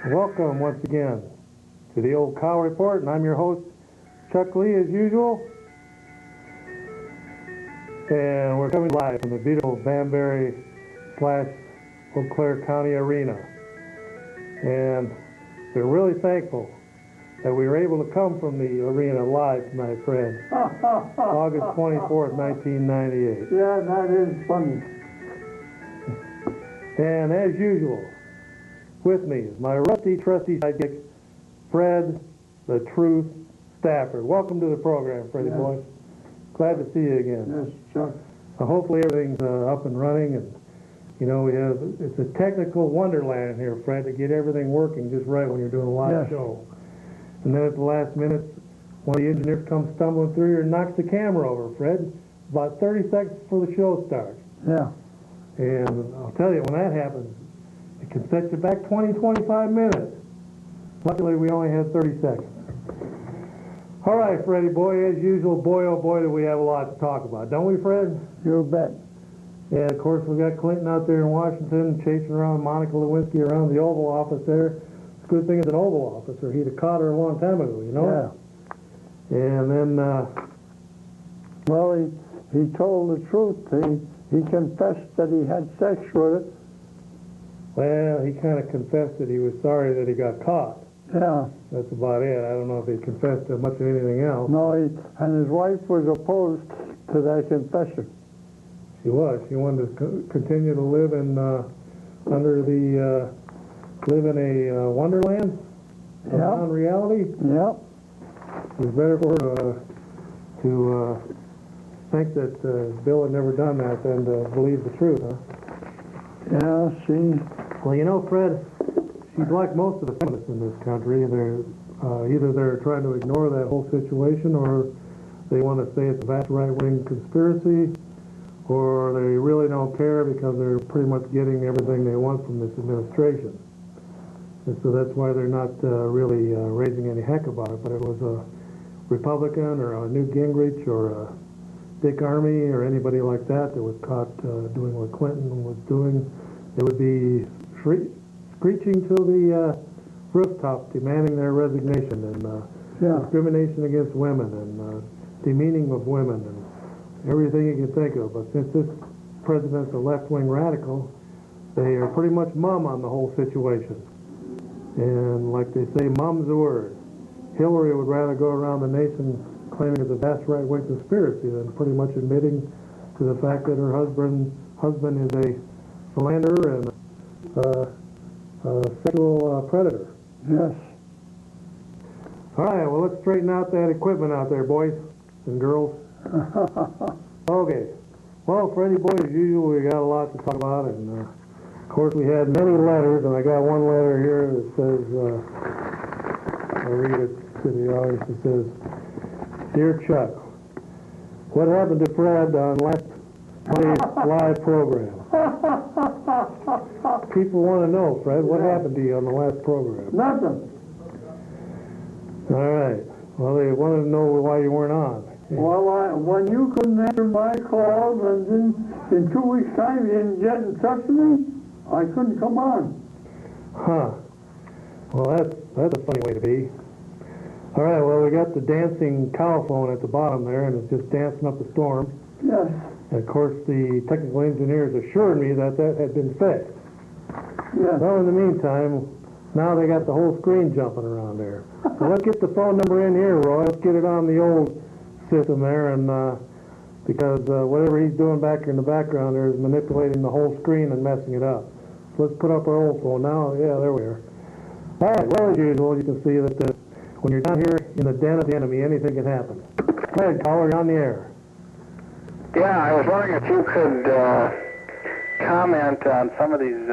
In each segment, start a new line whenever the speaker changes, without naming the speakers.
Welcome once again to the Old Cow Report, and I'm your host, Chuck Lee, as usual. And we're coming live from the beautiful Banbury / Eau Claire County Arena. And we're really thankful that we were able to come from the arena live tonight, Fred. August 24th, 1998.
Yeah, that is funny.
And as usual, with me is my rusty, trusty sidekick, Fred the Truth Stafford. Welcome to the program, Freddie boy. Glad to see you again.
Yes, Chuck.
Hopefully everything's up and running, and you know it's a technical wonderland here, Fred, to get everything working just right when you're doing a live show. And then at the last minute, one of the engineers comes stumbling through here and knocks the camera over, Fred, about 30 seconds before the show starts.
Yeah.
And I'll tell you, when that happens, it can set you back 20, 25 minutes. Luckily, we only had 30 seconds. All right, Freddie boy, as usual, boy, oh boy, do we have a lot to talk about. Don't we, Fred?
You bet.
And, of course, we got Clinton out there in Washington chasing around Monica Lewinsky around the Oval Office there. Good thing it's an Oval Office, or he'd have caught her a long time ago, you know?
Yeah.
And then,
well, he told the truth. He confessed that he had sex with it.
well, he kind of confessed that he was sorry that he got caught.
Yeah.
That's about it. I don't know if he confessed to much of anything else.
No, and his wife was opposed to that confession.
She was. She wanted to continue to live in, live in a wonderland of non-reality.
Yeah.
It was better for her to think that Bill had never done that than to believe the truth, huh?
Yeah, see.
Well, you know, Fred, she's like most of the feminists in this country. They're either they're trying to ignore that whole situation, or they want to say it's a vast right-wing conspiracy, or they really don't care because they're pretty much getting everything they want from this administration. And so that's why they're not really raising any heck about it. But it was a Republican or a Newt Gingrich or a Dick Armey or anybody like that that was caught doing what Clinton was doing, it would be screeching to the rooftop, demanding their resignation and discrimination against women and demeaning of women and everything you can think of. But since this president's a left-wing radical, they are pretty much mum on the whole situation. And like they say, mum's the word. Hillary would rather go around the nation claiming it's a vast right-wing conspiracy than pretty much admitting to the fact that her husband is a philanderer and a sexual predator.
Yes.
All right, well, let's straighten out that equipment out there, boys and girls. Okay. Well, Freddie, boy, as usual, we got a lot to talk about, and of course, we had many letters, and I got one letter here that says, I'll read it to the audience. It says, Dear Chuck, what happened to Fred on last Monday's live program? People want to know, Fred, what happened to you on the last program?
Nothing.
All right. Well, they wanted to know why you weren't on.
Well, when you couldn't answer my calls, and then in 2 weeks' time you didn't get in touch with me, I couldn't come on.
Huh. Well, that's a funny way to be. All right, well, we got the dancing cow phone at the bottom there, and it's just dancing up a storm.
Yes.
And, of course, the technical engineers assured me that had been fixed.
Yes.
Well, in the meantime, now they got the whole screen jumping around there. So let's get the phone number in here, Roy. Let's get it on the old system there, and because whatever he's doing back here in the background there is manipulating the whole screen and messing it up. So let's put up our old phone now. Yeah, there we are. All right, well, as usual, you can see that when you're down here in the den of the enemy, anything can happen. Go ahead, caller, you're on the air.
Yeah, I was wondering if you could comment on some of these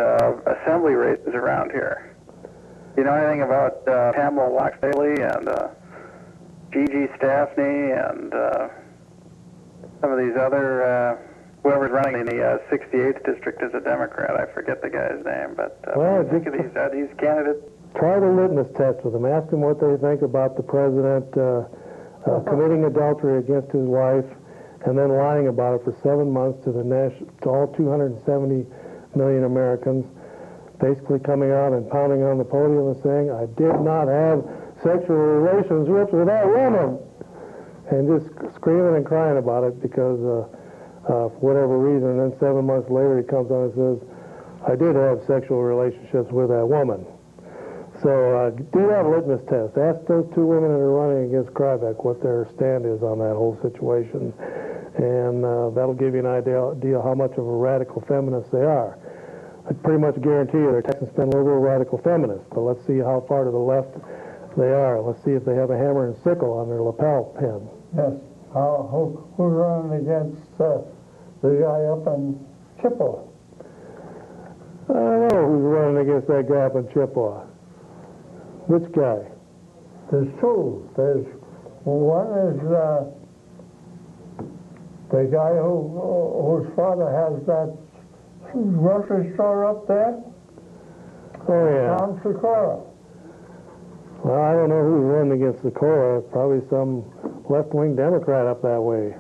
assembly races around here. You know anything about Pamela Wax-Daly and Gigi Staffney and some of these other, whoever's running in the 68th district as a Democrat? I forget the guy's name, but
well,
think of these candidates?
Try the litmus test with them. Ask them what they think about the president committing adultery against his wife and then lying about it for 7 months to all 270 million Americans. basically coming out and pounding on the podium and saying, I did not have sexual relationships with that woman, and just screaming and crying about it because for whatever reason. And then 7 months later he comes on and says, I did have sexual relationships with that woman. So do that litmus test. Ask those two women that are running against Kryvek what their stand is on that whole situation, and that'll give you an idea how much of a radical feminist they are. I pretty much guarantee you they're Texas been liberal radical feminists, but let's see how far to the left they are. Let's see if they have a hammer and sickle on their lapel pin.
Yes. Who's running against the guy up in Chippewa?
I don't know who's running against that guy up in Chippewa. Which guy?
There's two. There's one is the guy whose father has that grocery store up there.
Oh, yeah.
Tom Sikora.
Well, I don't know who's running against Sikora. Probably some left-wing Democrat up that way.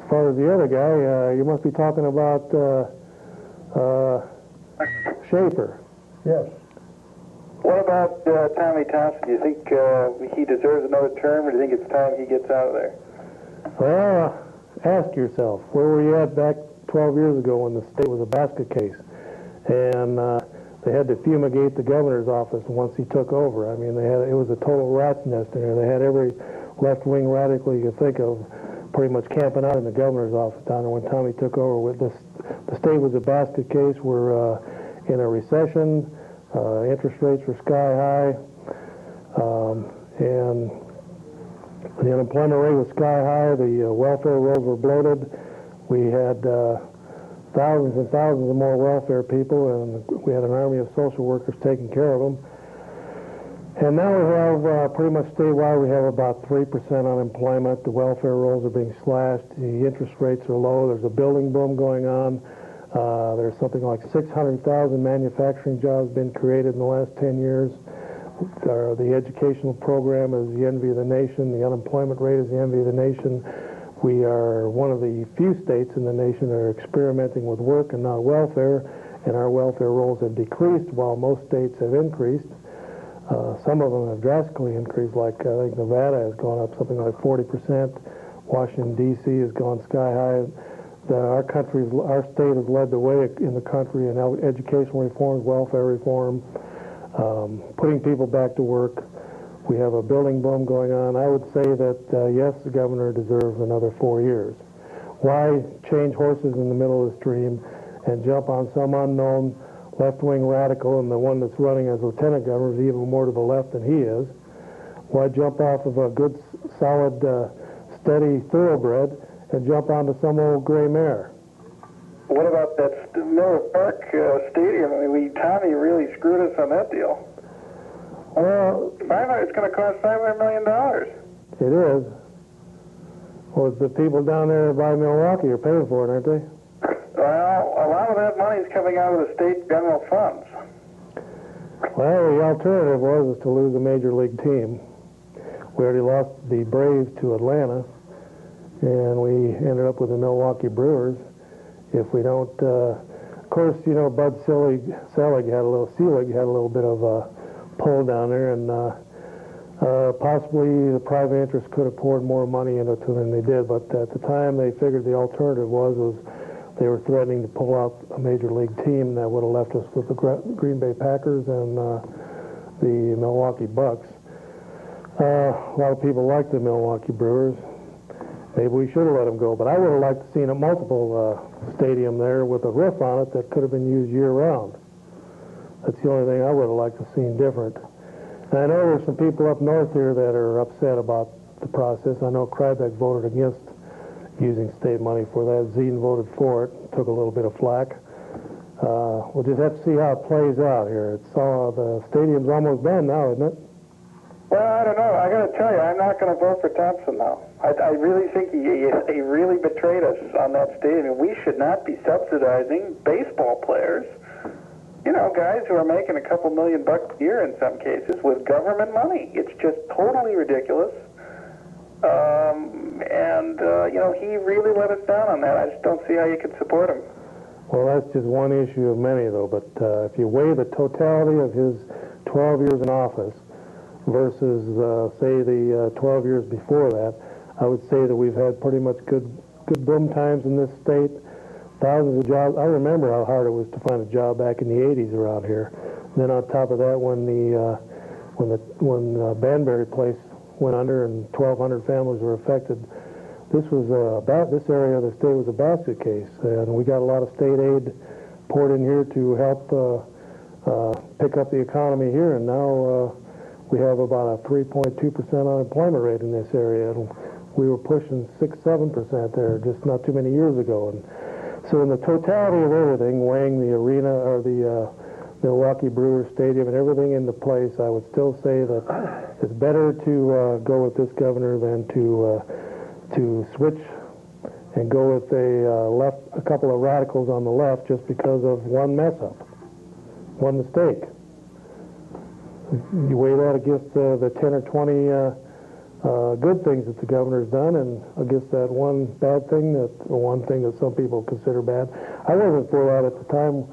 As far as the other guy, you must be talking about Schaefer.
Yes.
What about Tommy Thompson? Do you think he deserves another term, or do you think it's time he gets out of there?
Well, ask yourself, where were you at back 12 years ago when the state was a basket case? And they had to fumigate the governor's office once he took over. I mean, it was a total rat's nest in there. They had every left-wing radical you could think of pretty much camping out in the governor's office down there when Tommy took over. With this, the state was a basket case. We're in a recession. Interest rates were sky high, and the unemployment rate was sky high. The welfare rolls were bloated. We had thousands and thousands of more welfare people, and we had an army of social workers taking care of them. And now we have pretty much statewide, we have about 3% unemployment. The welfare rolls are being slashed. The interest rates are low. There's a building boom going on. There's something like 600,000 manufacturing jobs been created in the last 10 years. The educational program is the envy of the nation. The unemployment rate is the envy of the nation. We are one of the few states in the nation that are experimenting with work and not welfare, and our welfare rolls have decreased while most states have increased. Some of them have drastically increased, like I think Nevada has gone up something like 40%. Washington, D.C. has gone sky high. Our state has led the way in the country in educational reforms, welfare reform, putting people back to work. We have a building boom going on. I would say that, yes, the governor deserves another 4 years. Why change horses in the middle of the stream and jump on some unknown left-wing radical, and the one that's running as lieutenant governor is even more to the left than he is? Why jump off of a good, solid, steady thoroughbred and jump onto some old gray mare?
What about that Miller Park stadium? I mean, Tommy really screwed us on that deal.
Well,
It's going to cost $500 million.
it is. Well, the people down there by Milwaukee are paying for it, aren't they?
Well, a lot of that money is coming out of the state general funds.
Well, the alternative was to lose a major league team. We already lost the Braves to Atlanta, and we ended up with the Milwaukee Brewers. If we don't, of course, you know, Bud Selig had a little bit of a pull down there, and possibly the private interest could have poured more money into it than they did. But at the time, they figured the alternative was they were threatening to pull out a major league team that would have left us with the Green Bay Packers and the Milwaukee Bucks. A lot of people like the Milwaukee Brewers. Maybe we should have let them go, but I would have liked to seen a multiple stadium there with a roof on it that could have been used year-round. That's the only thing I would have liked to seen different. And I know there's some people up north here that are upset about the process. I know Kryvek voted against using state money for that. Zine voted for it, took a little bit of flack. We'll just have to see how it plays out here. The stadium's almost done now, isn't it?
Well, I don't know. I got to tell you, I'm not going to vote for Thompson now. I really think he really betrayed us on that stadium. We should not be subsidizing baseball players. You know, guys who are making a couple $1 million a year in some cases with government money. It's just totally ridiculous.
You know, he really let us down on that. I just don't see how you can support him.
Well, that's just one issue of many, though. But if you weigh the totality of his 12 years in office versus, say, the 12 years before that, I would say that we've had pretty much good boom times in this state. Thousands of jobs. I remember how hard it was to find a job back in the 80s around here. Then on top of that, when Banbury Place went under and 1,200 families were affected, this area of the state was a basket case, and we got a lot of state aid poured in here to help pick up the economy here, and now we have about a 3.2% unemployment rate in this area, and we were pushing 6-7% there just not too many years ago. And so in the totality of everything, weighing the arena or the Milwaukee Brewers Stadium and everything into place, I would still say that it's better to go with this governor than to switch and go with a couple of radicals on the left just because of one mess-up, one mistake. You weigh that against the 10 or 20 good things that the governor's done, and against that one bad thing, one thing that some people consider bad. I wasn't for that at the time.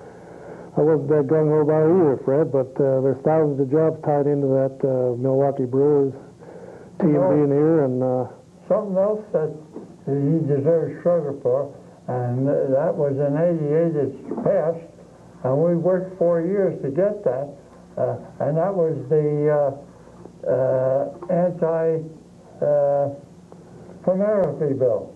I wasn't that gung-ho about it either, Fred, but there's thousands of jobs tied into that Milwaukee Brewers team being here, and
something else that he deserves credit for, and that was in '88 it's passed, and we worked 4 years to get that, and that was the anti-pornography bill.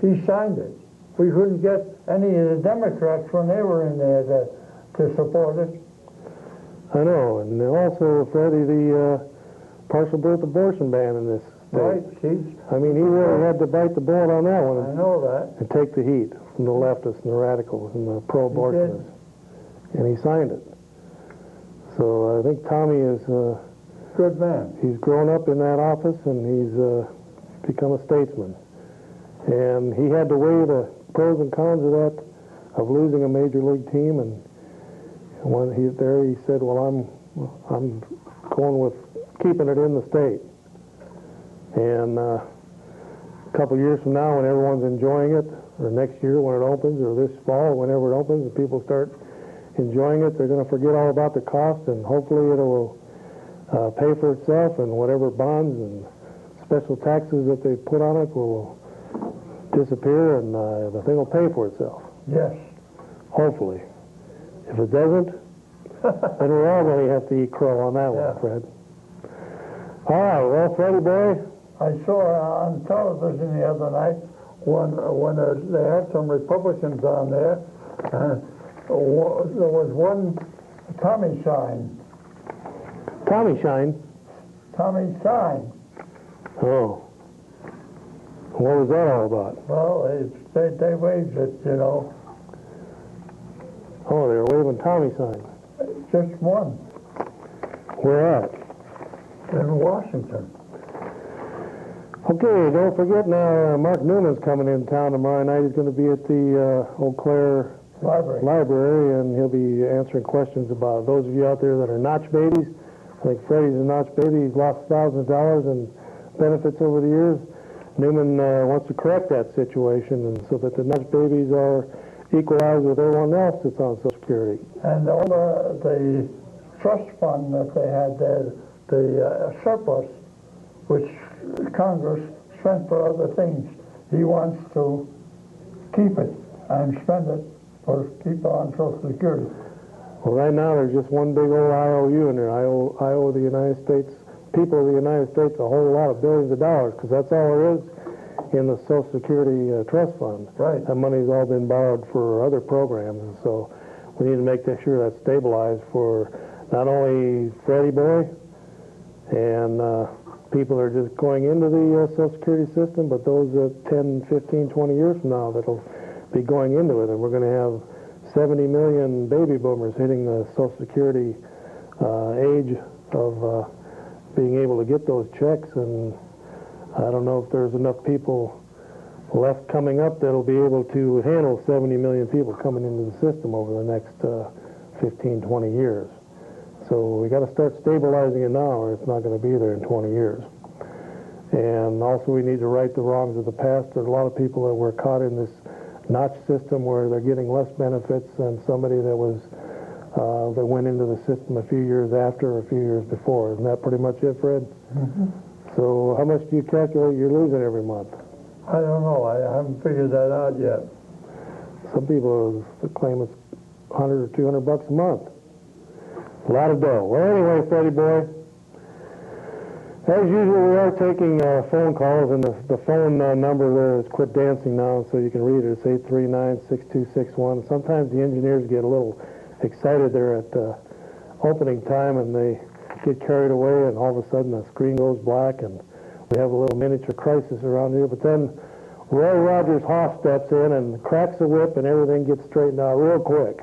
He signed it. We couldn't get any of the Democrats when they were in there to support it.
I know, and also, Freddie, the partial birth abortion ban in this state.
Right,
I mean, he really had to bite the bullet on that one.
I know that.
And take the heat from the leftists and the radicals and the pro-abortionists. And he signed it. So I think Tommy is
good man.
He's grown up in that office, and he's become a statesman. And he had to weigh the pros and cons of that, of losing a major league team. And when he said, "Well, I'm going with keeping it in the state." And a couple years from now, when everyone's enjoying it, or next year when it opens, or this fall, whenever it opens, and people start enjoying it, they're going to forget all about the cost, and hopefully it will pay for itself, and whatever bonds and special taxes that they put on it will disappear, and the thing will pay for itself.
Yes.
Hopefully. If it doesn't, then we're all going to have to eat crow on that one, Fred. All right, well, Freddie boy.
I saw on television the other night when they had some Republicans on there, there was one Tommy Shine.
Tommy Shine?
Tommy Shine.
Oh. What was that all about?
Well, they waved it, you know.
Oh, they were waving Tommy signs.
Just one.
Where at?
In Washington.
Okay, don't forget now, Mark Newman's coming in town tomorrow night. He's going to be at the Eau Claire Library, and he'll be answering questions about those of you out there that are notch babies. I think Freddie's a notch baby. He's lost thousands of dollars in benefits over the years. Newman wants to correct that situation, and so that the notch babies are equalized with everyone else that's on Social Security.
And all the trust fund that they had there, the surplus, which Congress spent for other things, he wants to keep it and spend it for people on Social Security.
Well, right now there's just one big old IOU in there. I owe the United States, people of the United States, a whole lot of billions of dollars, because that's all there is in the Social Security trust fund.
Right.
That money's all been borrowed for other programs, and so we need to make sure that's stabilized for not only Freddie boy and people that are just going into the Social Security system, but those that 10, 15, 20 years from now that'll be going into it. And we're going to have 70 million baby boomers hitting the Social Security age of being able to get those checks, and I don't know if there's enough people left coming up that'll be able to handle 70 million people coming into the system over the next 15, 20 years. So we got to start stabilizing it now, or it's not going to be there in 20 years. And also we need to right the wrongs of the past. There's a lot of people that were caught in this notch system where they're getting less benefits than somebody that was that went into the system a few years after or a few years before. Isn't that pretty much it, Fred?
Mm-hmm.
So how much do you calculate you're losing every month?
I don't know. I haven't figured that out yet.
Some people claim it's 100 or 200 bucks a month. A lot of dough. Well, anyway, Freddie boy, as usual, we are taking phone calls, and the phone number there is Quit Dancing Now, so you can read it. It's 839-6261. Sometimes the engineers get a little excited there at opening time, and they get carried away, and all of a sudden the screen goes black, and we have a little miniature crisis around here. But then Roy Rogers Hoff steps in and cracks the whip, and everything gets straightened out real quick.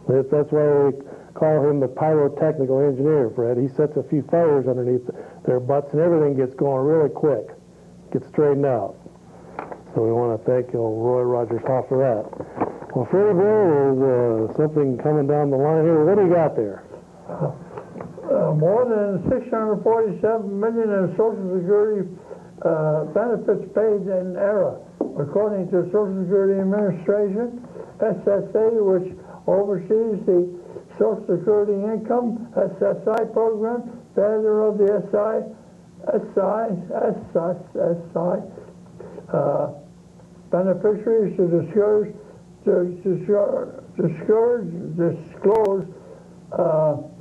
That's why we call him the pyrotechnical engineer, Fred. He sets a few fires underneath their butts, and everything gets going really quick, gets straightened out. So we want to thank Roy Rogers Hoff for that. Well, Freddie boy, there's something coming down the line here. What do you got there?
More than 647 million in Social Security benefits paid in error, according to Social Security Administration, SSA, which oversees the Social Security income SSI program. Failure of the SSI beneficiaries to disclose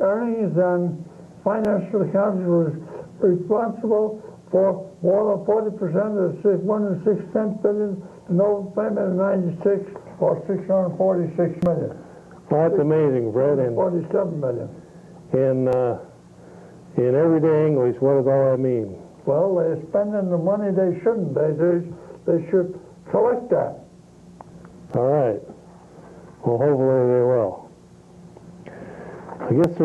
earnings and financial accounts was responsible for more than 40% of the $1.6 billion in overpayment in '96, or $646 million.
Well, that's amazing, Fred. And
47 million.
in everyday English, what does all that mean?
Well, they're spending the money they shouldn't. They should collect that.
All right. Well, hopefully they will. I guess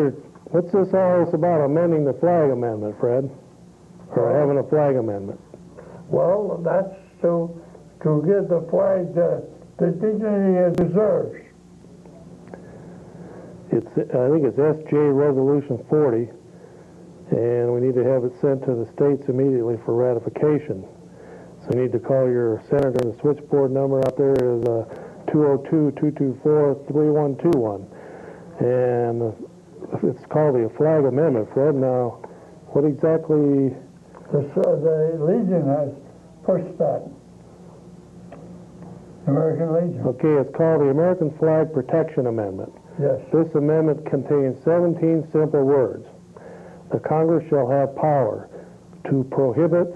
what's this all about amending the flag amendment, Fred? Or having a flag amendment?
Well, that's to give the flag the dignity it deserves.
I think it's SJ Resolution 40, and we need to have it sent to the states immediately for ratification. So you need to call your senator. The switchboard number out there is 202-224-3121. And it's called the Flag Amendment, Fred. Now, what exactly...
The Legion has pushed that. American Legion.
Okay, it's called the American Flag Protection Amendment.
Yes.
This amendment contains 17 simple words. The Congress shall have power to prohibit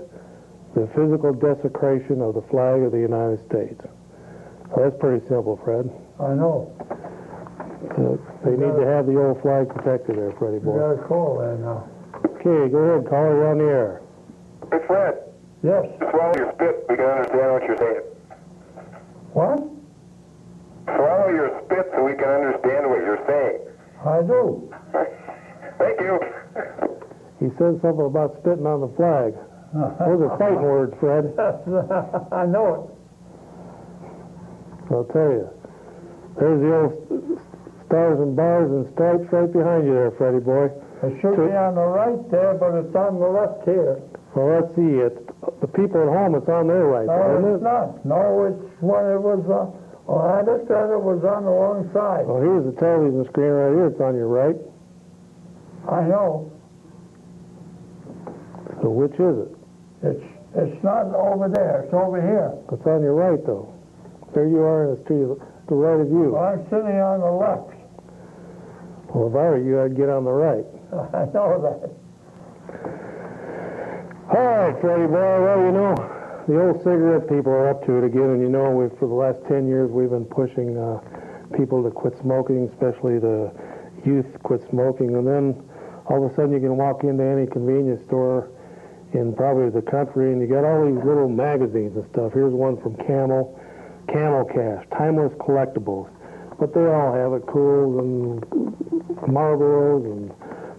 the physical desecration of the flag of the United States. So that's pretty simple, Fred.
I know.
They need to have the old flag protected there, Freddie
You
boy.
got a call there now.
Okay, go ahead, caller, you're on the air.
Hey, Fred,
Yes.
swallow your spit. We can understand what you're saying.
What?
Swallow your spit so we can understand what you're saying.
I do.
Thank you.
He said something about spitting on the flag. Those are fighting words, Fred.
I know
I'll tell you. There's the old stars and bars and stripes right behind you there, Freddie boy.
it. It should be on the right there, but it's on the left here.
Well, let's see. The people at home, it's on their right,
No,
isn't
it's
it?
not. No, it's when it was, I looked at it was on the wrong side.
Well, here's the television screen right here. It's on your right.
I know.
So which is it?
It's not over there. It's over here.
It's on your right, though. There you are, and it's to the right of you.
Well, I'm sitting on the left.
Well, if I were you, I'd get on the right.
I know that.
All right, Freddie boy. Well, you know, the old cigarette people are up to it again, and you know, for the last 10 years, we've been pushing people to quit smoking, especially the youth quit smoking, and then all of a sudden you can walk into any convenience store in probably the country, and you got all these little magazines and stuff. Here's one from Camel Cash, Timeless Collectibles. But they all have it, Cools and Marlboros and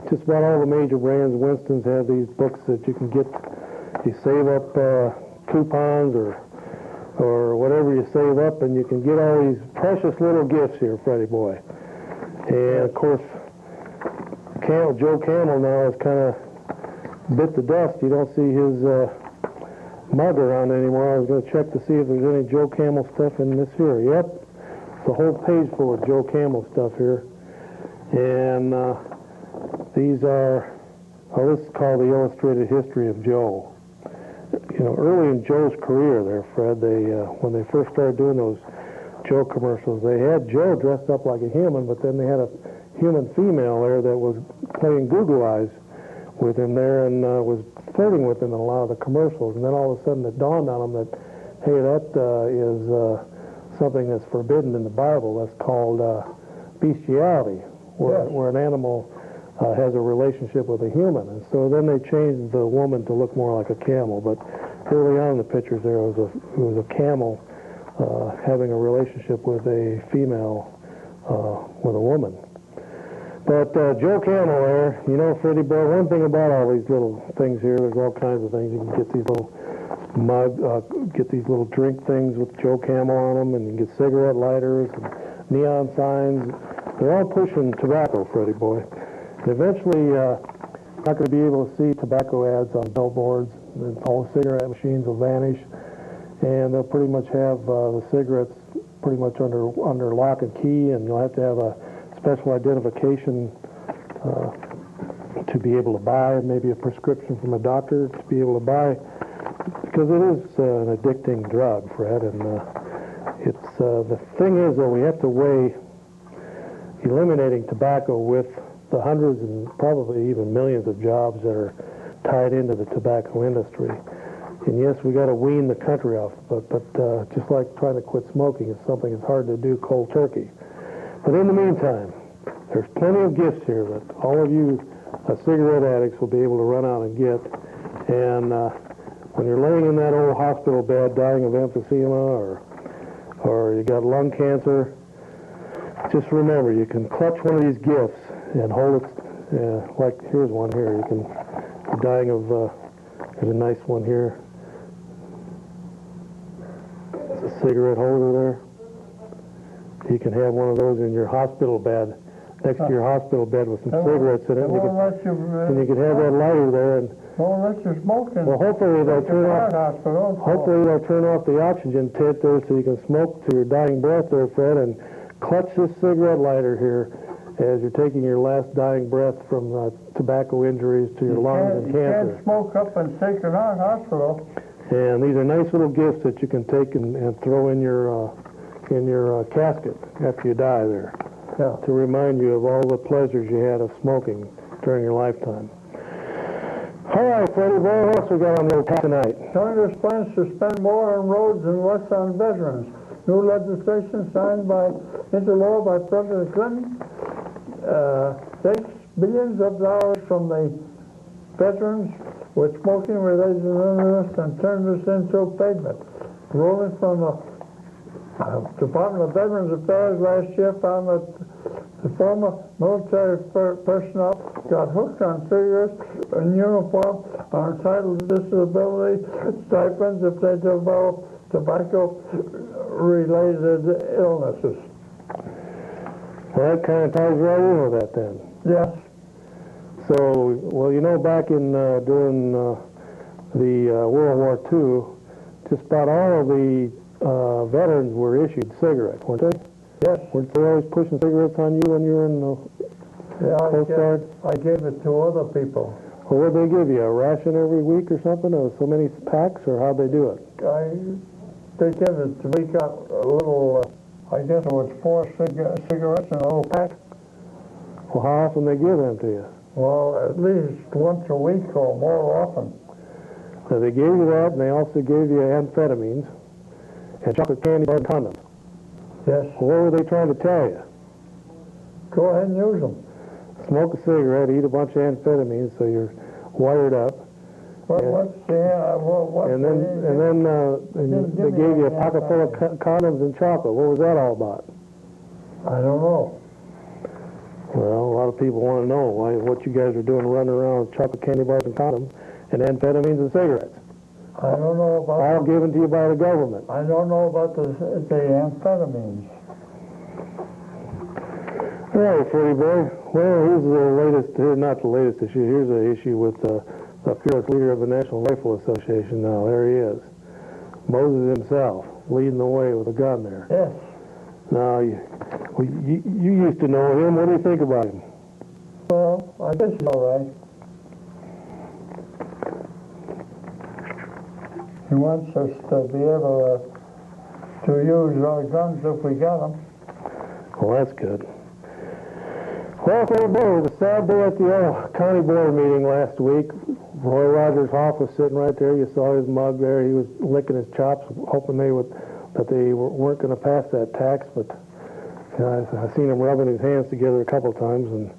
just about all the major brands. Winston's have these books that you can get. You save up coupons or whatever you save up, and you can get all these precious little gifts here, Freddie boy. And of course, Joe Camel now has kind of bit the dust. You don't see his mug around anymore. I was going to check to see if there's any Joe Camel stuff in this here. Yep, it's a whole page full of Joe Camel stuff here. And these are, well, this is called the Illustrated History of Joe. You know, early in Joe's career there, Fred, when they first started doing those Joe commercials, they had Joe dressed up like a human, but then they had a human female there that was playing Google Eyes with him there and was flirting with him in a lot of the commercials. And then all of a sudden it dawned on him that, hey, that is something that's forbidden in the Bible. That's called bestiality, where an animal has a relationship with a human. And so then they changed the woman to look more like a camel. But early on in the pictures there was a camel having a relationship with a female, with a woman. But Joe Camel there, you know, Freddie boy, one thing about all these little things here, there's all kinds of things. You can get these little get these little drink things with Joe Camel on them, and you can get cigarette lighters and neon signs. They're all pushing tobacco, Freddie boy. And eventually, you're not going to be able to see tobacco ads on billboards. And all the cigarette machines will vanish, and they'll pretty much have the cigarettes pretty much under lock and key, and you'll have to have a special identification to be able to buy, maybe a prescription from a doctor to be able to buy, because it is an addicting drug, Fred. And it's the thing is, though, we have to weigh eliminating tobacco with the hundreds and probably even millions of jobs that are tied into the tobacco industry. And yes, we got to wean the country off, but just like trying to quit smoking is something that's hard to do cold turkey. But in the meantime, there's plenty of gifts here that all of you cigarette addicts will be able to run out and get. And when you're laying in that old hospital bed dying of emphysema or you got lung cancer, just remember you can clutch one of these gifts and hold it, like here's one here. You can, you're dying of, there's a nice one here. It's a cigarette holder there. You can have one of those in your hospital bed, next to your hospital bed with some cigarettes in it. And you can have that lighter there. And
won't let you smoke in.
Well, hopefully they'll turn off. Hopefully they'll turn off the oxygen tent there, so you can smoke to your dying breath there, Fred, and clutch this cigarette lighter here as you're taking your last dying breath from tobacco injuries to your lungs and cancer.
You can't smoke up in Sacred Heart Hospital.
And these are nice little gifts that you can take and throw in your casket after you die there, to remind you of all the pleasures you had of smoking during your lifetime. All right, Freddie, what else we got on the old tonight?
Congress plans to spend more on roads and less on veterans. New legislation signed into law by President Clinton takes billions of dollars from the veterans with smoking-related illness and turns this into payment. Ruling from the Department of Veterans Affairs last year found that the former military personnel got hooked on cigarettes in uniform, are entitled to disability stipends if they develop tobacco-related illnesses.
Well, that kind of ties right in with that then.
Yes.
So, well, you know, back in during the World War II, just about all of the veterans were issued cigarettes, weren't they?
Yes.
Weren't they always pushing cigarettes on you when you were in the Coast Guard?
I gave it to other people.
Well, what did they give you, a ration every week or something, or so many packs, or how'd they do it?
They give it to me, got a little, I guess it was 4 cigarettes in a little pack.
Well, how often they give them to you?
Well, at least once a week or more often.
So they gave you that, and they also gave you amphetamines and chocolate candy and condoms.
Yes.
Well, what were they trying to tell you?
Go ahead and use them.
Smoke a cigarette, eat a bunch of amphetamines, so you're wired up.
What's the,
and then they gave you a pocket full of condoms and chocolate. What was that all about?
I don't know.
Well, a lot of people want to know what you guys are doing running around with chocolate candy bars and condoms and amphetamines and cigarettes.
I don't know about...
All given to you by the government.
I don't know about the amphetamines.
All right, Freddie boy. Well, here's the latest, not the latest issue. Here's an issue with a fearless leader of the National Rifle Association now. There he is. Moses himself, leading the way with a gun there.
Yes.
Now, you used to know him. What do you think about him?
Well, I guess he's all right. He wants us to be able to use our guns if we got them.
Well, that's good. Well, it was a sad day at the county board meeting last week. Roy Rogers Hoff was sitting right there. You saw his mug there. He was licking his chops, hoping that they weren't going to pass that tax. But I seen him rubbing his hands together a couple times, and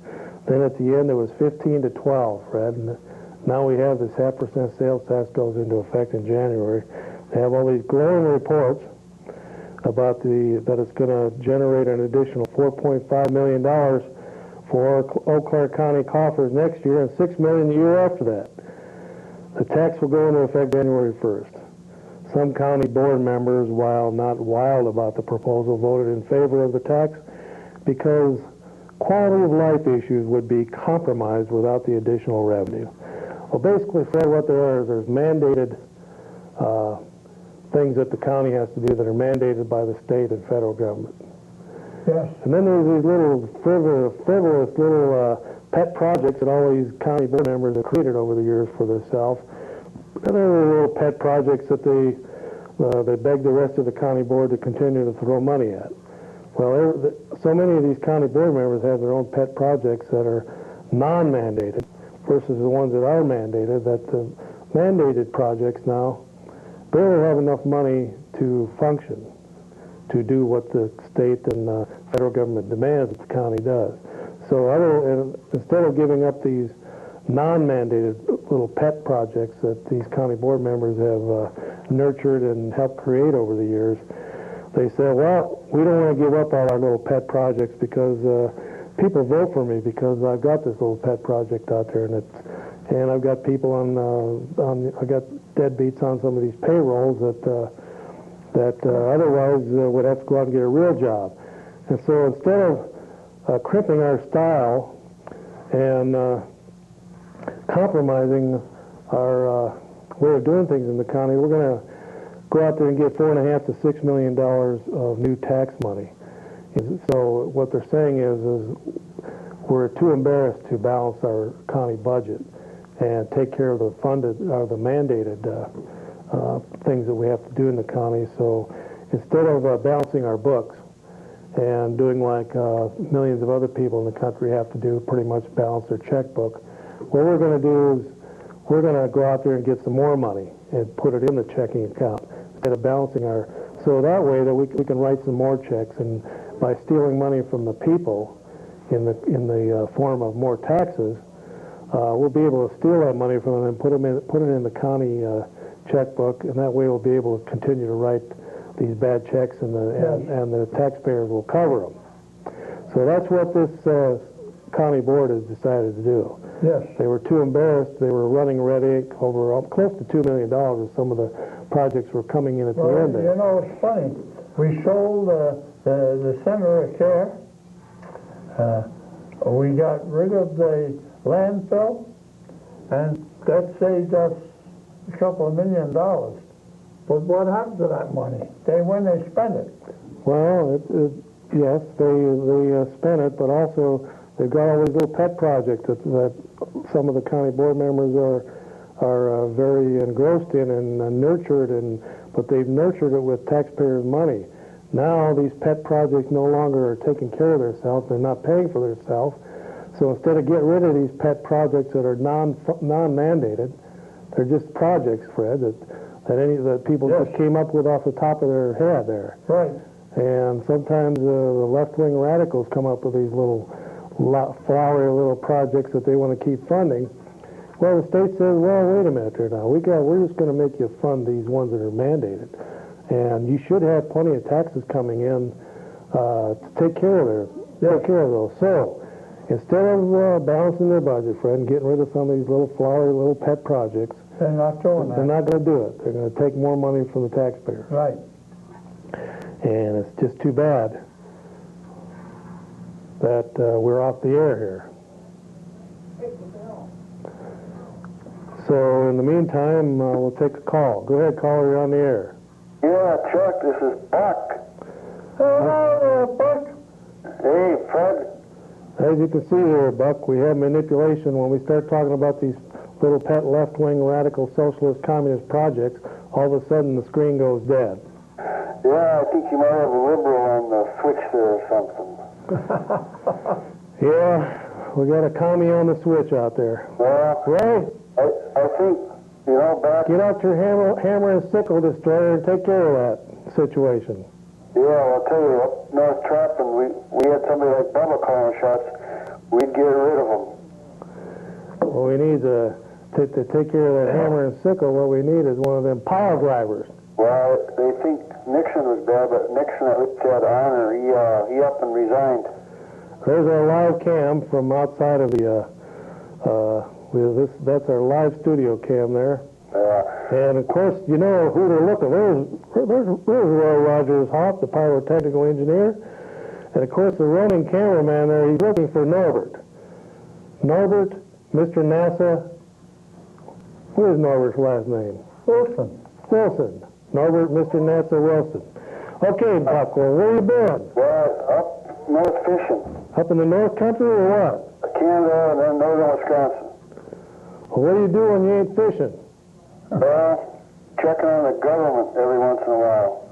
then at the end it was 15 to 12, Fred. And now we have this 0.5% sales tax goes into effect in January. They have all these glowing reports about that it's going to generate an additional $4.5 million for Eau Claire County coffers next year and $6 million the year after that. The tax will go into effect January 1st. Some county board members, while not wild about the proposal, voted in favor of the tax because quality of life issues would be compromised without the additional revenue. Well, basically, Fred, what there are is there's mandated things that the county has to do that are mandated by the state and federal government.
Yes.
And then there's these little frivolous little pet projects that all these county board members have created over the years for themselves. And there are little pet projects that they beg the rest of the county board to continue to throw money at. Well, so many of these county board members have their own pet projects that are non-mandated versus the ones that are mandated, that the mandated projects now barely have enough money to function, to do what the state and federal government demands that the county does. So instead of giving up these non-mandated little pet projects that these county board members have nurtured and helped create over the years, they said, well, we don't want to give up all our little pet projects because people vote for me because I've got this little pet project out there, and I've got people I got deadbeats on some of these payrolls that otherwise would have to go out and get a real job. And so instead of crimping our style and compromising our way of doing things in the county, we're going to go out there and get $4.5 to $6 million of new tax money. So what they're saying is we're too embarrassed to balance our county budget and take care of the the mandated things that we have to do in the county. So instead of balancing our books and doing like millions of other people in the country have to do, pretty much balance their checkbook, what we're going to do is we're going to go out there and get some more money and put it in the checking account instead of balancing our, so that way that we can write some more checks, and by stealing money from the people in the form of more taxes, we'll be able to steal that money from them and put it in the county checkbook, and that way we'll be able to continue to write these bad checks, and the taxpayers will cover them. So that's what this county board has decided to do.
Yes.
They were too embarrassed. They were running red ink over close to $2 million as some of the projects were coming in at the end there.
You know, it's funny. We sold the center of care. We got rid of the landfill, and that saved us a couple of $1 million. But what happened to that money? When they spent it?
Well, yes, they spent it, but also they've got all these little pet projects that some of the county board members are very engrossed in and nurtured, but they've nurtured it with taxpayers' money. Now these pet projects no longer are taking care of themselves. They're not paying for themselves. So instead of getting rid of these pet projects that are non-mandated, they're just projects, Fred, that people just came up with off the top of their head there.
Right.
And sometimes the left-wing radicals come up with these little flowery little projects that they want to keep funding. Well, the state says, well, wait a minute there now. We're just going to make you fund these ones that are mandated. And you should have plenty of taxes coming in to take care of those. So instead of balancing their budget, Fred, and getting rid of some of these little flowery little pet projects,
they're not doing that.
They're not going to do it. They're going to take more money from the taxpayers.
Right.
And it's just too bad that we're off the air here. So in the meantime, we'll take a call. Go ahead, caller, you're on the air.
Yeah, Chuck, this is Buck.
Hello, Buck.
Hey, Fred.
As you can see here, Buck, we have manipulation. When we start talking about these little pet left-wing radical socialist communist projects, all of a sudden the screen goes dead.
Yeah, I think you might have a liberal on the switch there or something.
Yeah, we got a commie on the switch out there.
Well,
Ray,
I think, you know, back...
get out your hammer and sickle destroyer and take care of that situation.
Yeah, I'll tell you, up North Trappin, we had somebody like Bubba calling shots. We'd get rid of them.
What we need to take care of that hammer and sickle, what we need is one of them pile drivers.
Well, they think Nixon was bad, but Nixon at least had honor. He up and resigned.
There's our live cam from outside of the, that's our live studio cam there. And of course, you know who they're looking. There's Roy Rogers Hopp, the pyrotechnical engineer. And of course, the roaming cameraman there, he's looking for Norbert. Norbert, Mr. NASA. What is Norbert's last name?
Wilson.
Wilson. Norbert, Mr. NASA Wilson. Okay, Buck, well, where you been?
Well, up north fishing.
Up in the North Country or what?
Canada and then northern Wisconsin.
Well, what do you do when you ain't fishing?
Well, checking on the government every once in a while.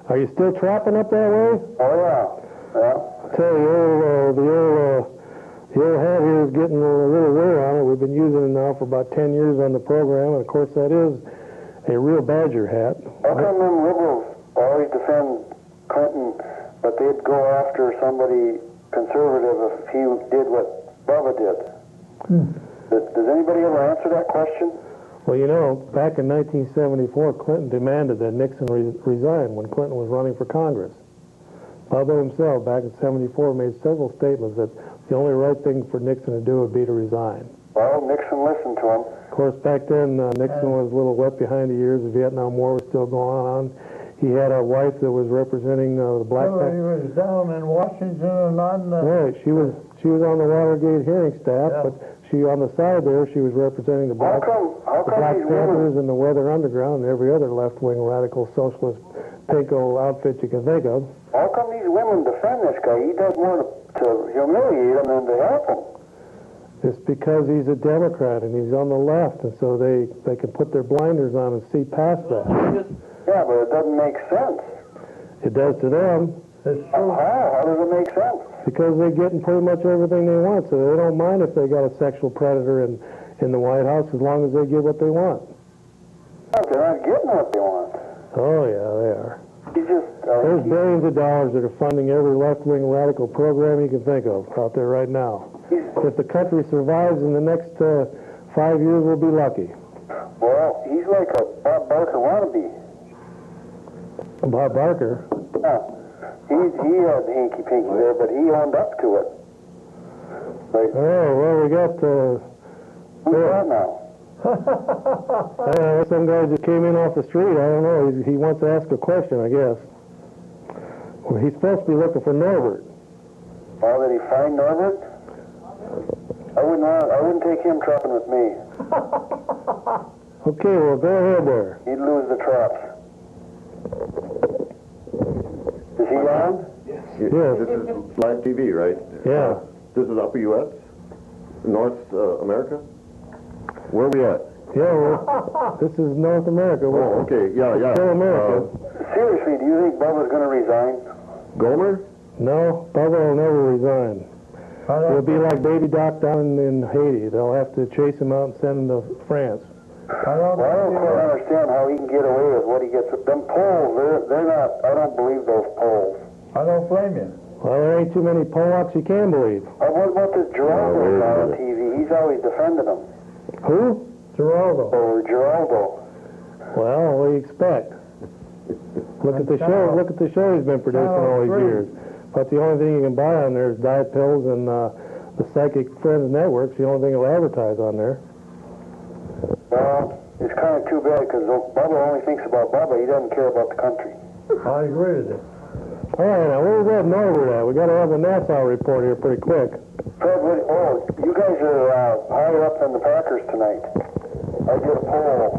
Are you still trapping up that way?
Oh, yeah. Yeah.
I tell you, the old hat here is getting a little wear on it. We've been using it now for about 10 years on the program, and of course that is a real Badger hat.
How come them liberals always defend Clinton, but they'd go after somebody conservative if he did what Bubba did? Does anybody ever answer that question?
Well, you know, back in 1974, Clinton demanded that Nixon resign when Clinton was running for Congress. Bubba himself, back in 74, made several statements that the only right thing for Nixon to do would be to resign.
Well, Nixon listened to him.
Of course, back then, Nixon was a little wet behind the ears. The Vietnam War was still going on. He had a wife that was representing the black...
He was down in Washington and on the...
Right, she was on the Watergate hearing staff,
Yeah.
but she, on the side there, she was representing the
How
Black
come these
Panthers
women...
and the Weather Underground and every other left-wing radical socialist pinko outfit you can think of.
How come these women defend this guy? He does more to humiliate them than to help them.
It's because he's a Democrat and he's on the left, and so they can put their blinders on and see past that.
Yeah, but it doesn't make sense.
It does to them.
It's true.
How does it make sense?
Because they're getting pretty much everything they want, so they don't mind if they got a sexual predator in the White House as long as they get what they want.
No, they're not getting what they want.
Oh, yeah, they are.
He's just...
There's billions of dollars that are funding every left-wing radical program you can think of out there right now. If the country survives in the next 5 years, we'll be lucky.
Well, he's like a Bob Barker wannabe.
Bob Barker?
Yeah. He had the hinky-pinky there, but he owned up to it. Like,
Oh, well, we got...
who's that now?
some guy just came in off the street. I don't know. He wants to ask a question, I guess. Well, he's supposed to be looking for Norbert.
Well, did he find Norbert? I wouldn't take him trapping with me.
Okay, well, go ahead there.
He'd lose the traps. Is he on?
Yes.
This is live TV, right?
Yeah.
This is Upper U.S., North America? Where are we at?
Yeah, well, this is North America.
Oh, okay, yeah.
Still America.
Seriously, do you think Bubba's going to resign?
Gomer?
No, Bubba will never resign. It'll be like Baby Doc down in Haiti. They'll have to chase him out and send him to France.
I don't
Well, I don't quite understand how he can get away with what he gets. Them polls, they're not, I don't believe those polls.
I don't blame you.
Well, there ain't too many Polacks you can believe.
What about this Geraldo
wait a
guy on
minute.
TV? He's always defended him.
Who?
Geraldo.
Or Geraldo.
Well, what do you expect? Look at the show. Look at the show he's been producing all these years. But the only thing you can buy on there is diet pills and the Psychic Friends Network's the only thing he'll advertise on there.
Well, it's kind of too bad because Bubba only thinks about Bubba. He doesn't care about the country.
I agree with you.
All right, now where's that Norbert at? We got to have a Nassau report here pretty quick.
Fred, you guys are higher up than the Packers tonight. I did a poll.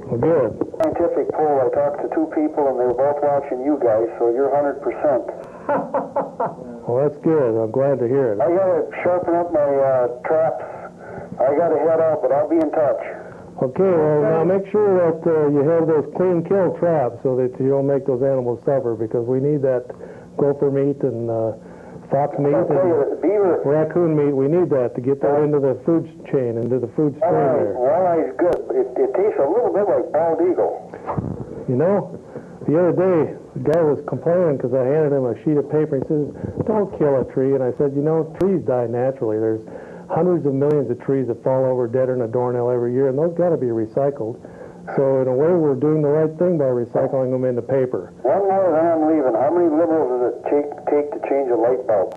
Well, good.
Scientific poll. I talked to two people and they were both watching you guys, so you're 100%.
Well, that's good. I'm glad to hear it.
I gotta sharpen up my traps. I gotta head out, but I'll be in touch.
Okay, well, now make sure that you have those clean kill traps so that you don't make those animals suffer, because we need that gopher meat and fox meat
I'll tell you,
and
beaver.
raccoon meat. We need that to get that into the food chain, into the food stream there.
Walleye's good, but it tastes a little bit like bald eagle.
You know, the other day, the guy was complaining because I handed him a sheet of paper. He says, "Don't kill a tree." And I said, "You know, trees die naturally. There's hundreds of millions of trees that fall over dead in a doornail every year, and those got to be recycled. So in a way, we're doing the right thing by recycling them into paper."
One more, then I'm leaving. How many liberals does it take to change a light bulb?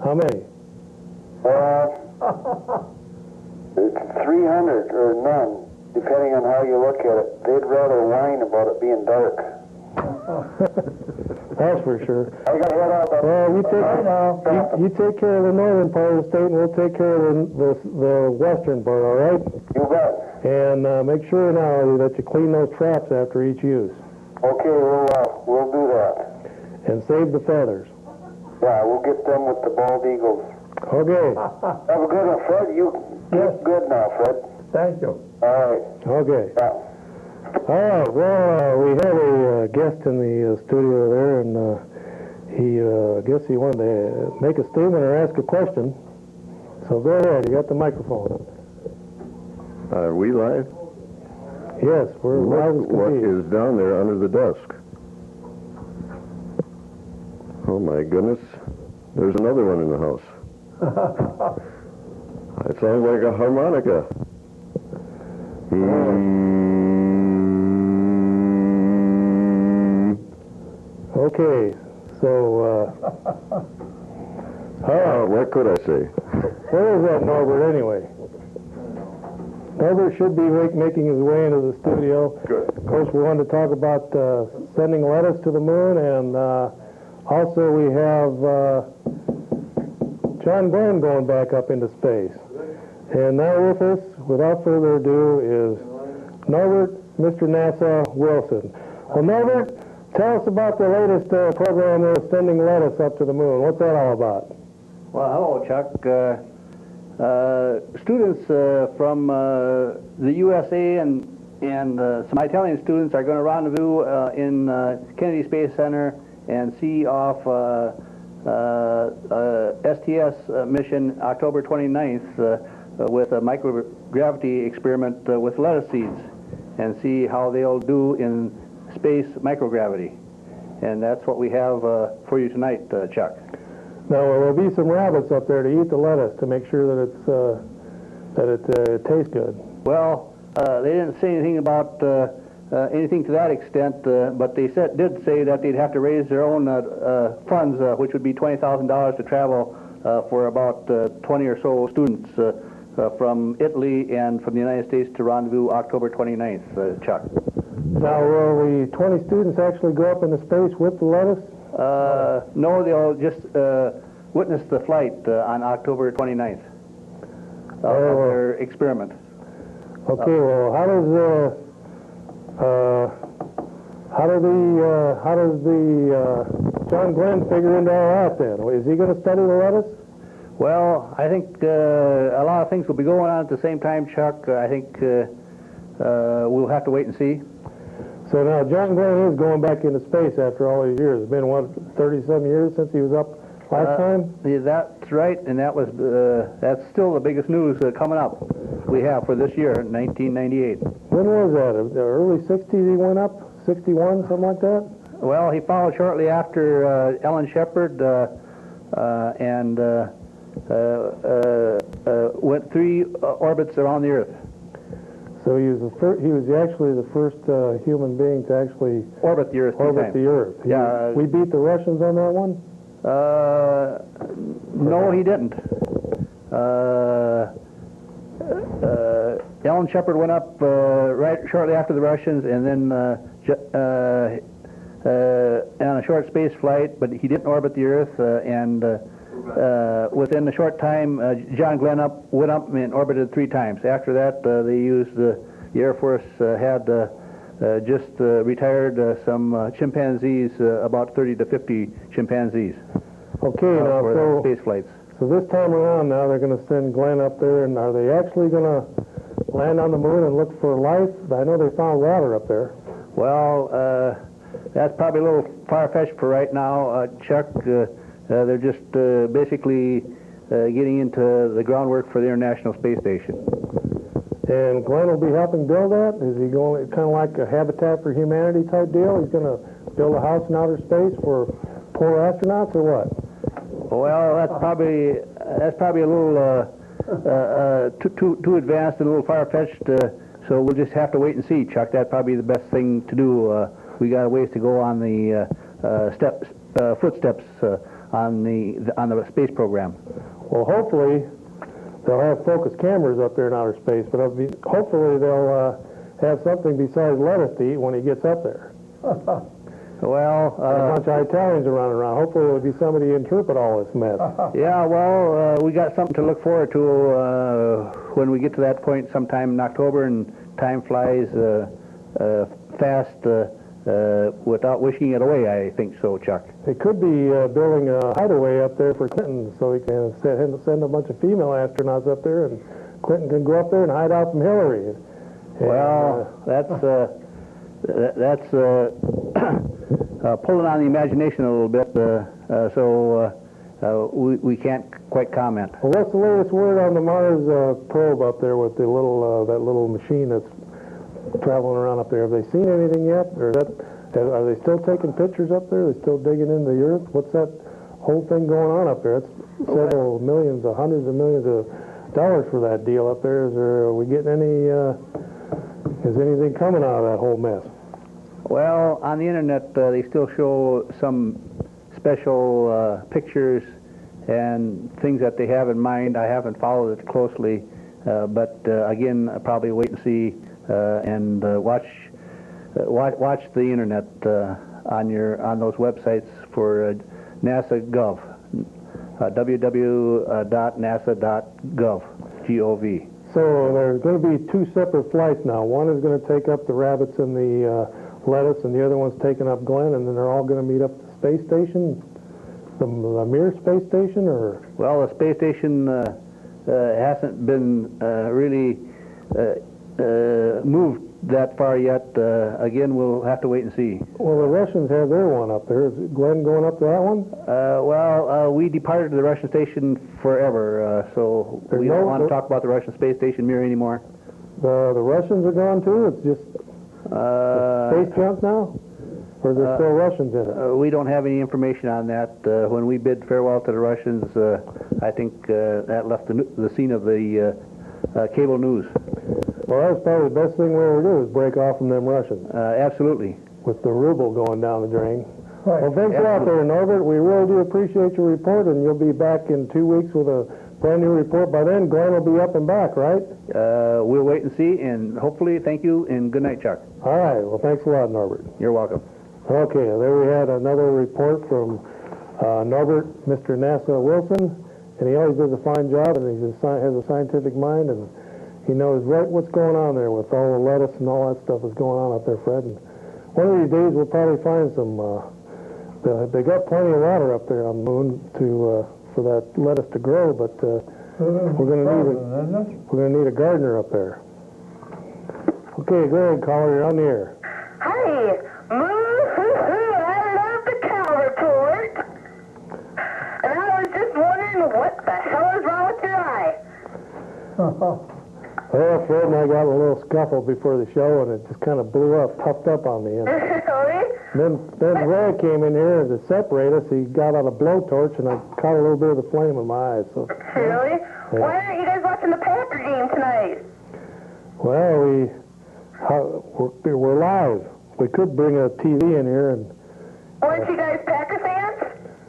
How many?
It's 300 or none, depending on how you look at it. They'd rather whine about it being dark.
That's for sure.
I gotta head out.
Well, you take care of the northern part of the state, and we'll take care of the western part, all right?
You bet.
And make sure now that you clean those traps after each use.
Okay, we'll do that.
And save the feathers.
Yeah, we'll get them with the bald eagles.
Okay.
Have a good one, Fred. You keep good now, Fred.
Thank you.
All right.
Okay.
Yeah.
All right. Well, we have a guest in the studio there, and he, I guess he wanted to make a statement or ask a question. So go ahead. You got the microphone.
Are we live?
Yes, we're live as can
What
be.
is down there under the desk? Oh my goodness. There's another one in the house. It sounds like a harmonica.
Okay. So,
What could I say?
where is that Norbert anyway? Norbert should be making his way into the studio.
Good.
Of course, we wanted to talk about sending lettuce to the moon, and also we have John Glenn going back up into space. And now with us, without further ado, is Norbert, Mr. NASA Wilson. Well, Norbert, tell us about the latest program there, sending lettuce up to the moon. What's that all about?
Well, hello, Chuck. Students from the USA and some Italian students are going to rendezvous in Kennedy Space Center and see off STS mission October 29th with a microgravity experiment with lettuce seeds and see how they'll do in space microgravity. And that's what we have for you tonight, Chuck.
Now, will there be some rabbits up there to eat the lettuce to make sure that it tastes good?
Well, they didn't say anything about anything to that extent, but they did say that they'd have to raise their own funds, which would be $20,000 to travel for about 20 or so students from Italy and from the United States to rendezvous October 29th, Chuck.
Now, will the 20 students actually go up into space with the lettuce?
No, they'll just witness the flight on October 29th of their experiment.
Okay, well, how does the John Glenn figure into all that then? Is he going to study the lettuce?
Well, I think a lot of things will be going on at the same time, Chuck. I think we'll have to wait and see.
So now John Glenn is going back into space after all these years. It's been, what, 30-some years since he was up last time?
Yeah, that's right, and that's still the biggest news coming up we have for this year, 1998.
When was that? The early 60s he went up? 61, something like that?
Well, he followed shortly after Ellen Shepard and went 3 orbits around the Earth.
So he was actually the first human being to actually
orbit the Earth. Yeah.
We beat the Russians on that one?
No, he didn't. Ellen Shepard went up right shortly after the Russians, and then on a short space flight, but he didn't orbit the Earth, and within a short time, John Glenn went up and orbited 3 times. After that, they used the Air Force had just retired some chimpanzees, about 30 to 50 chimpanzees
Okay, now,
for
so,
space flights.
so this time around now, they're gonna send Glenn up there, and are they actually gonna land on the moon and look for life? I know they found water up there.
Well, that's probably a little far-fetched for right now, Chuck. They're just basically getting into the groundwork for the International Space Station.
And Glenn will be helping build that? Is he going, kind of like a Habitat for Humanity type deal? He's gonna build a house in outer space for poor astronauts, or what?
Well, that's probably a little too advanced, a little far-fetched. So we'll just have to wait and see, Chuck. That'd probably be the best thing to do. We got a ways to go on the footsteps on the space program.
Well, hopefully they'll have focus cameras up there in outer space, but hopefully they'll have something besides lettuce to eat when he gets up there.
Well,
A bunch of Italians are running around. Hopefully there'll be somebody to interpret all this mess.
yeah, well, we got something to look forward to when we get to that point sometime in October, and time flies fast without wishing it away, I think so, Chuck.
They could be building a hideaway up there for Clinton, so he can send a bunch of female astronauts up there, and Clinton can go up there and hide out from Hillary.
Well, that's pulling on the imagination a little bit, so we can't quite comment.
Well, what's the latest word on the Mars probe up there with the little that little machine that's traveling around up there? Have they seen anything yet, or are they still taking pictures up there? Are they still digging into the Earth? What's that whole thing going on up there? It's several millions, hundreds of millions of dollars for that deal up there. Are we getting any? Is anything coming out of that whole mess?
Well, on the internet, they still show some special pictures and things that they have in mind. I haven't followed it closely, but again, I'll probably wait and see and watch the internet on those websites for NASA Gov, www.nasa.gov, G-O-V.
So there's going to be two separate flights now. One is going to take up the rabbits and the lettuce, and the other one's taking up Glenn, and then they're all going to meet up at the space station, the Mir space station, or?
Well, the space station hasn't been really moved that far yet. Again, we'll have to wait and see.
Well, the Russians have their one up there. Is Glenn going up to that one?
Well, we departed the Russian station forever, so we don't want to talk about the Russian space station Mir anymore.
The Russians are gone too? It's just space junk now? Or is there still Russians in it?
We don't have any information on that. When we bid farewell to the Russians, I think that left the scene of the cable news.
Well, that's probably the best thing we ever do is break off from them Russians.
Absolutely.
With the ruble going down the drain.
Right.
Well, thanks a lot there, Norbert. We really do appreciate your report, and you'll be back in 2 weeks with a brand new report. By then, Glenn will be up and back, right?
We'll wait and see, and hopefully, thank you, and good night, Chuck.
All right. Well, thanks a lot, Norbert.
You're welcome.
Okay, there we had another report from Norbert, Mr. NASA Wilson, and he always does a fine job, and he has a scientific mind, and he knows right what's going on there with all the lettuce and all that stuff that's going on up there, Fred. And one of these days, we'll probably find some. They got plenty of water up there on the moon for that lettuce to grow, but we're going to need a gardener up there. Okay, go ahead, caller. You're on the air.
Hey, I love the cow report. And I was just wondering what the hell is wrong with your eye?
Well, Fred and I got in a little scuffle before the show, and it just kind of blew up, puffed up on me. And
Really?
then Ray came in here to separate us. He got out a blowtorch, and I caught a little bit of the flame in my eyes. So,
Really? Why aren't you guys watching the Packer game tonight?
well, we're live. We could bring a TV in here, and
Aren't you guys Packer fans?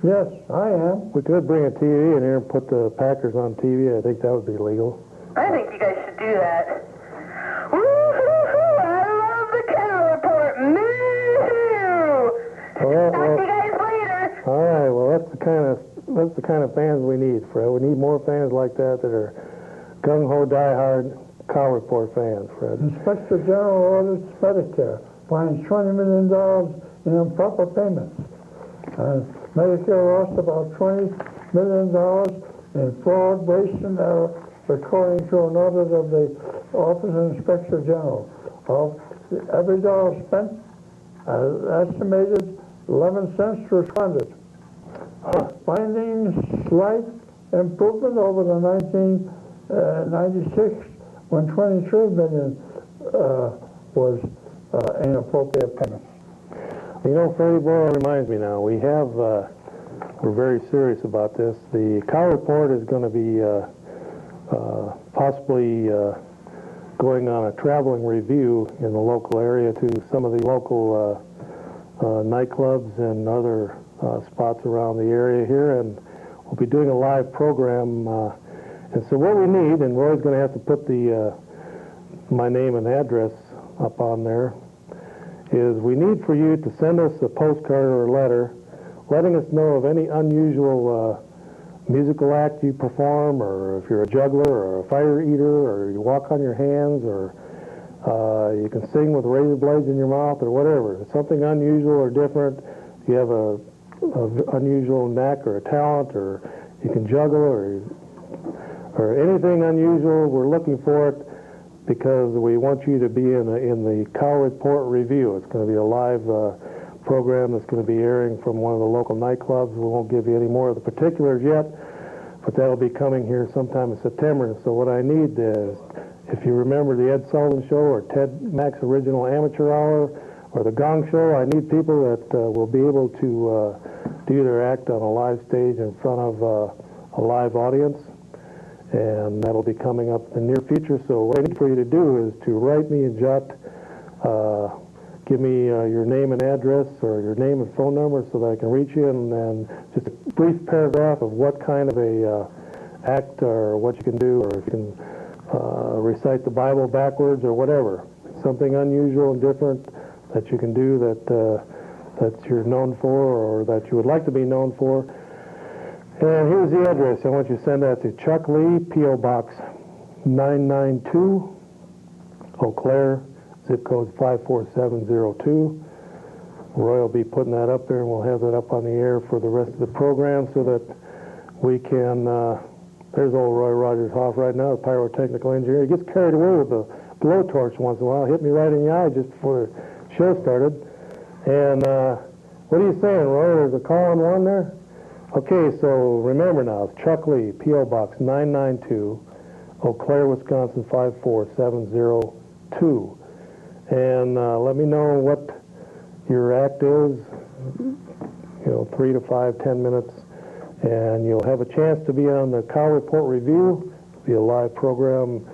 yes, I am. We could bring a TV in here and put the Packers on TV. I think that would be legal.
I think you guys should do that. Woo-hoo-hoo! I love the cow report. Moo-hoo! Talk to you guys later.
All right. Well, that's the kind of fans we need, Fred. We need more fans like that are gung ho, die hard, Cow Report fans, Fred?
Inspector General orders Medicare, finds $20 million in improper payments. And Medicare lost about $20 million in fraud, waste, and error, according to an audit of the Office of Inspector General. Of every dollar spent, estimated 11 cents was funded. Finding slight improvement over the 1996 when 23 million was inappropriate payments.
You know, Freddie Boyle reminds me now, we're very serious about this. The Cow Report is going to be possibly going on a traveling review in the local area to some of the local nightclubs and other spots around the area here, and we'll be doing a live program. And so what we need, and Roy's going to have to put my name and address up on there, is we need for you to send us a postcard or a letter letting us know of any unusual musical act you perform, or if you're a juggler or a fire eater, or you walk on your hands, or you can sing with razor blades in your mouth, or whatever. Something unusual or different. You have a unusual knack or a talent, or you can juggle, or anything unusual. We're looking for it because we want you to be in the Cow Report review. It's going to be a live program that's going to be airing from one of the local nightclubs. We won't give you any more of the particulars yet, but that'll be coming here sometime in September. So what I need is, if you remember the Ed Sullivan Show or Ted Mack's Original Amateur Hour or the Gong Show, I need people that will be able to do their act on a live stage in front of a live audience, and that'll be coming up in the near future. So what I need for you to do is to write me and jot, give me your name and address, or your name and phone number, so that I can reach you, and just a brief paragraph of what kind of a act or what you can do, or if you can recite the Bible backwards or whatever. Something unusual and different that you can do that you're known for, or that you would like to be known for. And here's the address. I want you to send that to Chuck Lee, P.O. Box 992, Eau Claire, zip code 54702. Roy will be putting that up there, and we'll have that up on the air for the rest of the program so that we can, there's old Roy Rogers Hoff right now, the pyrotechnical engineer. He gets carried away with the blowtorch once in a while. Hit me right in the eye just before the show started. And what are you saying, Roy? There's a call on one there? Okay, so remember now, it's Chuck Lee, P.O. Box 992, Eau Claire, Wisconsin 54702. And let me know what your act is, 3 to 5, 10 minutes, and you'll have a chance to be on the Cow Report Review. It'll be a live program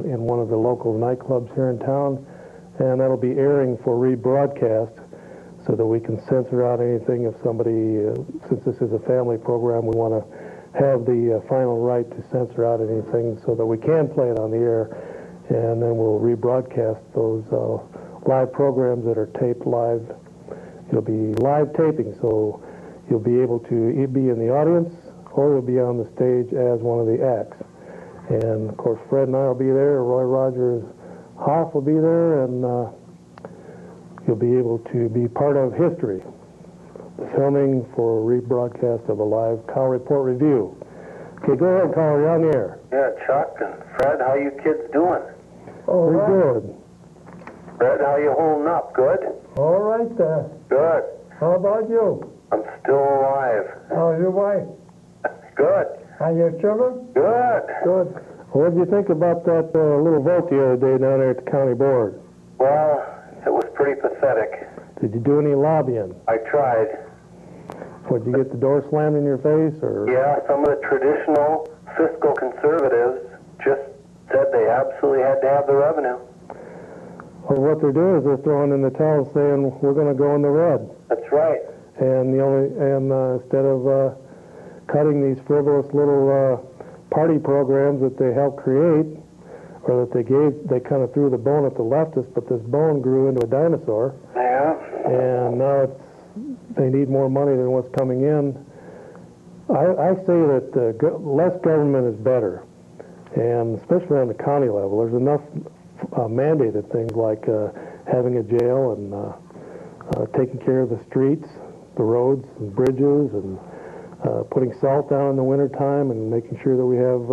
in one of the local nightclubs here in town, and that'll be airing for rebroadcast so that we can censor out anything if somebody, since this is a family program, we want to have the final right to censor out anything so that we can play it on the air, and then we'll rebroadcast those live programs that are taped live. It'll be live taping, so you'll be able to be in the audience, or you'll be on the stage as one of the acts. And of course, Fred and I will be there. Roy Rogers Hoff will be there, and you'll be able to be part of history, the filming for rebroadcast of a live Cow Report Review. Okay, go ahead, caller. You're on the air.
Yeah, Chuck and Fred, how you kids doing?
All
Very
right.
good.
Fred, how you holding up? Good?
All right there.
Good.
How about you?
I'm still alive.
How's your wife?
Good.
And your children?
Good.
Good.
What did you think about that little vote the other day down there at the county board?
Well, it was pretty pathetic.
Did you do any lobbying?
I tried.
Did you get the door slammed in your face, or?
Yeah, some of the traditional fiscal conservatives just said they absolutely had to have the revenue.
Well, what they're doing is they're throwing in the towel, saying we're going to go in the red.
That's right.
And instead of cutting these frivolous little party programs that they helped create, or that they kind of threw the bone at the leftists, but this bone grew into a dinosaur.
Yeah.
And now they need more money than what's coming in. I say that less government is better. And especially on the county level, there's enough mandated things like having a jail and taking care of the streets, the roads and bridges, and putting salt down in the wintertime and making sure that we have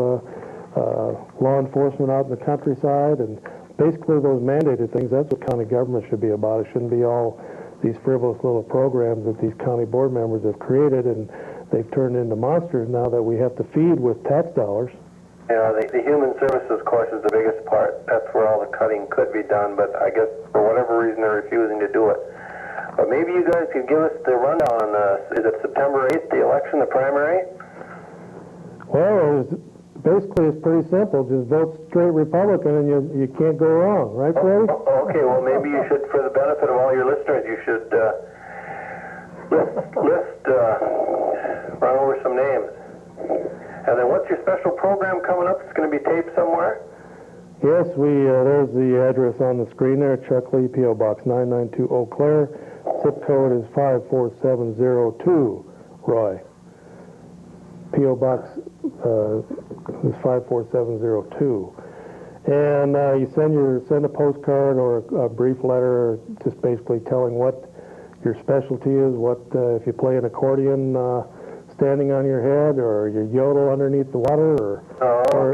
law enforcement out in the countryside. And basically those mandated things, that's what county government should be about. It shouldn't be all these frivolous little programs that these county board members have created, and they've turned into monsters now that we have to feed with tax dollars.
You know, the human services, of course, is the biggest part. That's where all the cutting could be done, but I guess for whatever reason they're refusing to do it. But maybe you guys could give us the rundown on is it September 8th, the election, the primary?
Well, basically it's pretty simple. Just vote straight Republican and you can't go wrong. Right, Freddie?
Okay, well maybe you should, for the benefit of all your listeners, you should run over some names. And then what's your special program coming up? It's going to be taped somewhere?
Yes, there's the address on the screen there, Chuck Lee, P.O. Box 992 Eau Claire. Zip code is 54702, Roy. P.O. Box is 54702. And you send a postcard or a brief letter just basically telling what your specialty is, what if you play an accordion standing on your head, or you yodel underneath the water, or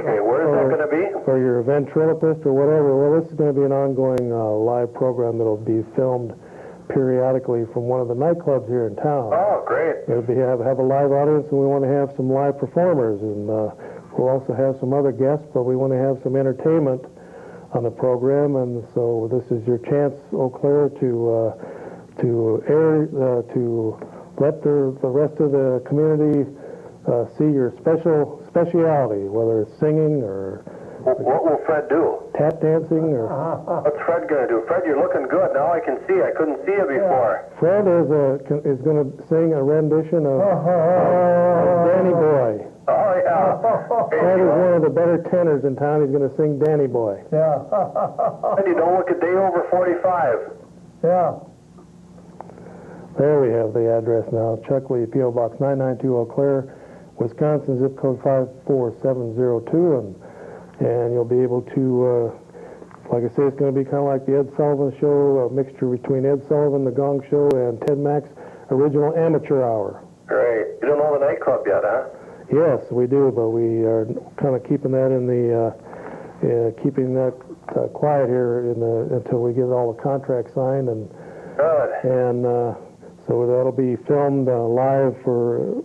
okay, where is that going to be?
Or you're a ventriloquist or whatever. Well, this is going to be an ongoing live program that'll be filmed periodically from one of the nightclubs here in town.
Oh, great.
It'll be have a live audience, and we want to have some live performers, and we'll also have some other guests, but we want to have some entertainment on the program, and so this is your chance, Eau Claire, to let the rest of the community see your speciality, whether it's singing or
what will Fred do?
Tap dancing or...
What's Fred going to do? Fred, you're looking good. Now I can see. I couldn't see you before.
Fred is going to sing a rendition of Danny Boy.
Oh, yeah.
Fred is one of the better tenors in town. He's going to sing Danny Boy.
Yeah.
Fred, you don't look a day over 45.
Yeah.
There we have the address now. Chuck Lee, P.O. Box 992 Eau Claire, Wisconsin, zip code 54702, and you'll be able to, like I say, it's going to be kind of like the Ed Sullivan Show, a mixture between Ed Sullivan, The Gong Show, and Ted Mack's original amateur hour.
Great. You don't know the nightclub yet, huh?
Yes, we do, but we are kind of keeping that quiet here until we get all the contracts signed, and
Good.
and so that'll be filmed live for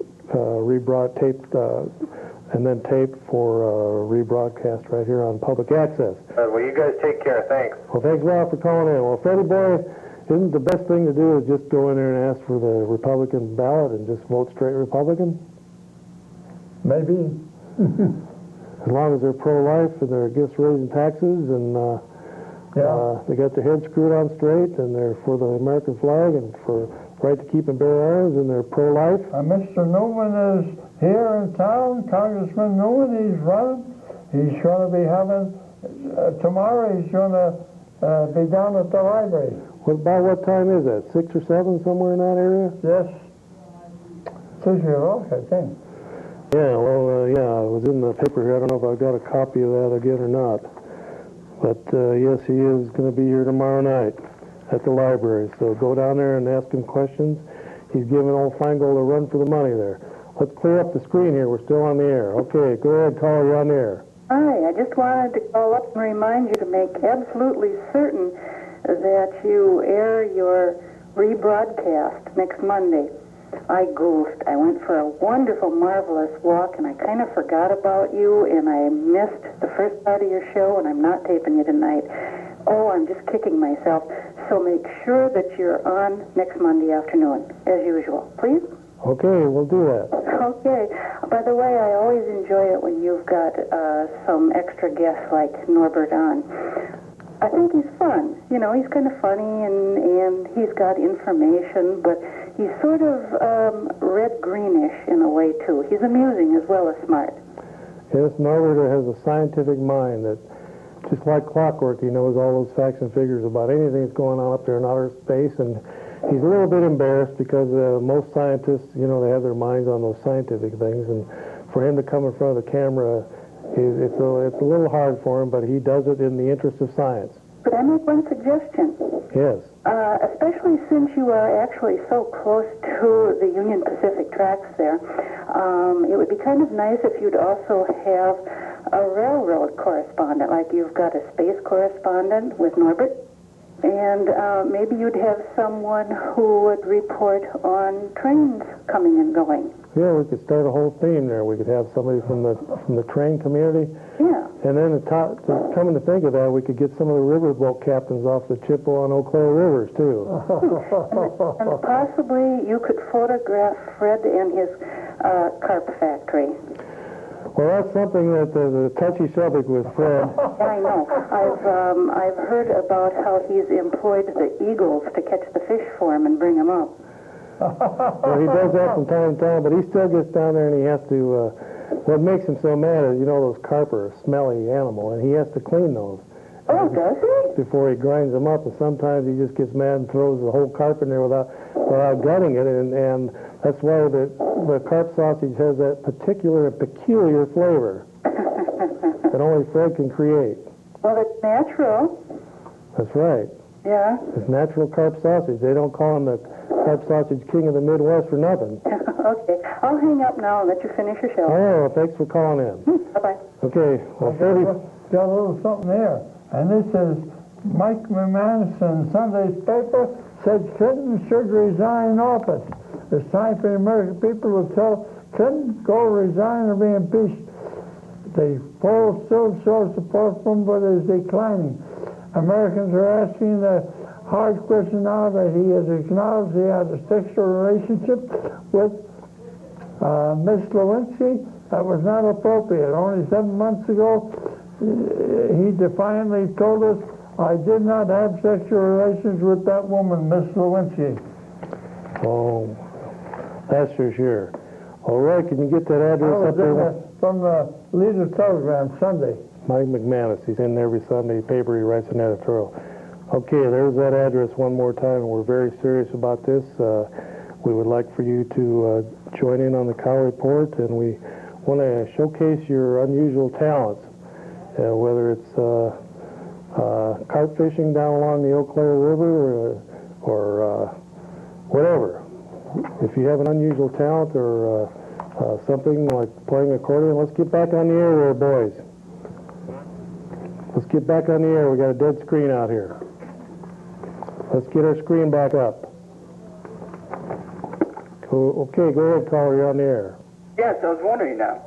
taped and then taped for rebroadcast right here on public access.
Well, you guys take care. Thanks.
Well, thanks a lot for calling in. Well, Freddie Boy, isn't the best thing to do is just go in there and ask for the Republican ballot and just vote straight Republican?
Maybe.
As long as they're pro-life and they're against raising taxes and they got their head screwed on straight and they're for the American flag and for right to keep and bear arms and they're pro-life.
Mr. Newman is here in town. Congressman Newman, he's running. He's going to be having, tomorrow he's going to be down at the library.
About what time is that, 6 or 7, somewhere in that area?
Yes. 6 o'clock, I think.
Yeah, well, it was in the paper here. I don't know if I've got a copy of that again or not. But, yes, he is going to be here tomorrow night at the library. So go down there and ask him questions. He's giving old Feingold a run for the money there. Let's clear up the screen here. We're still on the air. Okay, go ahead, caller. You're on the air.
Hi, I just wanted to call up and remind you to make absolutely certain that you air your rebroadcast next Monday. I goofed. I went for a wonderful, marvelous walk, and I kind of forgot about you, and I missed the first part of your show, and I'm not taping you tonight. Oh, I'm just kicking myself. So make sure that you're on next Monday afternoon, as usual. Please?
Okay, we'll do that.
Okay. By the way, I always enjoy it when you've got some extra guests like Norbert on. I think he's fun. You know, he's kind of funny and he's got information, but he's sort of red-greenish in a way, too. He's amusing as well as smart.
Yes, Norbert has a scientific mind that, just like clockwork, he knows all those facts and figures about anything that's going on up there in outer space, and he's a little bit embarrassed because most scientists, you know, they have their minds on those scientific things, and for him to come in front of the camera It's a little hard for him, but he does it in the interest of science.
Could I make one suggestion?
Yes.
Especially since you are actually so close to the Union Pacific tracks there, it would be kind of nice if you'd also have a railroad correspondent, like you've got a space correspondent with Norbert, and maybe you'd have someone who would report on trains coming and going.
Yeah, we could start a whole theme there. We could have somebody from the train community.
Yeah.
And then coming to think of that, we could get some of the riverboat captains off the Chippewa and Eau Claire rivers, too.
And possibly you could photograph Fred and his carp factory.
Well, that's something that's a touchy subject with Fred.
I know. I've heard about how he's employed the eagles to catch the fish for him and bring them up.
Well, he does that from time to time, but he still gets down there and he has to, what makes him so mad is, those carp are a smelly animal, and he has to clean those.
Oh, does he?
Before he grinds them up, and sometimes he just gets mad and throws the whole carp in there without gutting it, and that's why the carp sausage has that particular and peculiar flavor that only Fred can create.
Well, it's natural.
That's right.
Yeah.
It's natural carp sausage. They don't call him the carp sausage king of the Midwest for nothing.
Okay. I'll hang up now and let you finish your show.
Oh, well, thanks for calling in.
Bye-bye.
Okay. Well, Freddie.
Got a little something here. And this is Mike McManus in Sunday's paper said Clinton should resign office. It's time for the American people to tell Clinton, go resign or be impeached. The polls still show support from him, but it's declining. Americans are asking the hard question now that he has acknowledged he had a sexual relationship with Miss Lewinsky. That was not appropriate. Only 7 months ago, he defiantly told us, I did not have sexual relations with that woman, Miss Lewinsky.
Oh, that's for sure. All right, can you get that address up there?
From the Leader Telegram, Sunday.
Mike McManus, he's in every Sunday paper, he writes an editorial. Okay, there's that address one more time, and we're very serious about this. We would like for you to join in on the Cow Report, and we want to showcase your unusual talents, whether it's carp fishing down along the Eau Claire River or whatever. If you have an unusual talent or something like playing accordion, let's get back on the air there, boys. Let's get back on the air. We got a dead screen out here. Let's get our screen back up. Okay, go ahead, caller. You're on the air.
Yes, I was wondering now,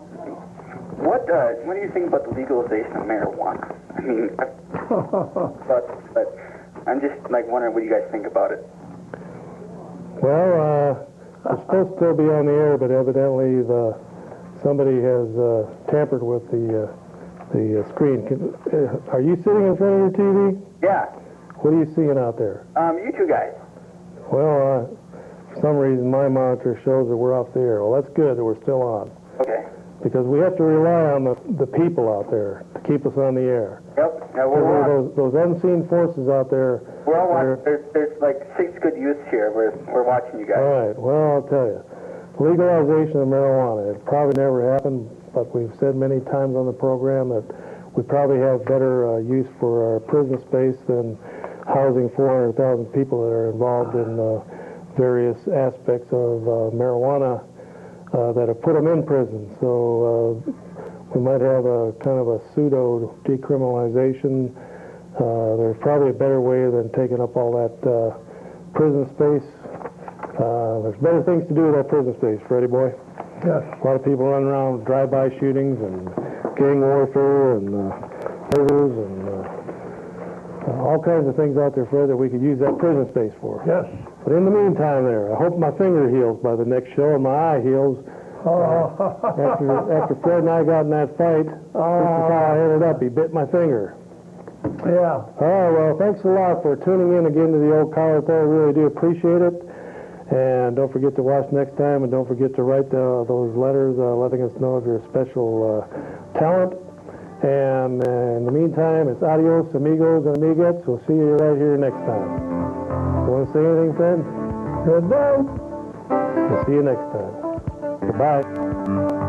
what do you think about the legalization of marijuana? I mean, but I'm just wondering what you guys think about it.
Well, we're supposed to still be on the air, but evidently somebody has tampered with the screen. Are you sitting in front of your TV?
Yeah.
What are you seeing out there?
You two guys.
Well, for some reason my monitor shows that we're off the air. Well, that's good that we're still on.
Okay.
Because we have to rely on the people out there to keep us on the air.
Yep. Now we're
those unseen forces out there.
We're all watching. There's like 6 good youths here. We're watching you guys.
All right. Well, I'll tell you, legalization of marijuana. It probably never happened, but we've said many times on the program that we probably have better use for our prison space than housing 400,000 people that are involved in various aspects of marijuana that have put them in prison. So we might have a kind of a pseudo decriminalization. There's probably a better way than taking up all that prison space. There's better things to do with that prison space, Freddie boy.
Yes.
A lot of people running around with drive-by shootings and gang warfare and murders and all kinds of things out there, Fred, that we could use that prison space for.
Yes.
But in the meantime there, I hope my finger heals by the next show and my eye heals. After Fred and I got in that fight, this is how I ended up. He bit my finger.
Yeah.
All right, well, thanks a lot for tuning in again to the Old Cow Report. I really do appreciate it. And don't forget to watch next time, and don't forget to write those letters letting us know of your special talent. And in the meantime, it's adios, amigos and amiguettes. We'll see you right here next time. You want to say anything, Fred?
Goodbye.
We'll see you next time. Goodbye.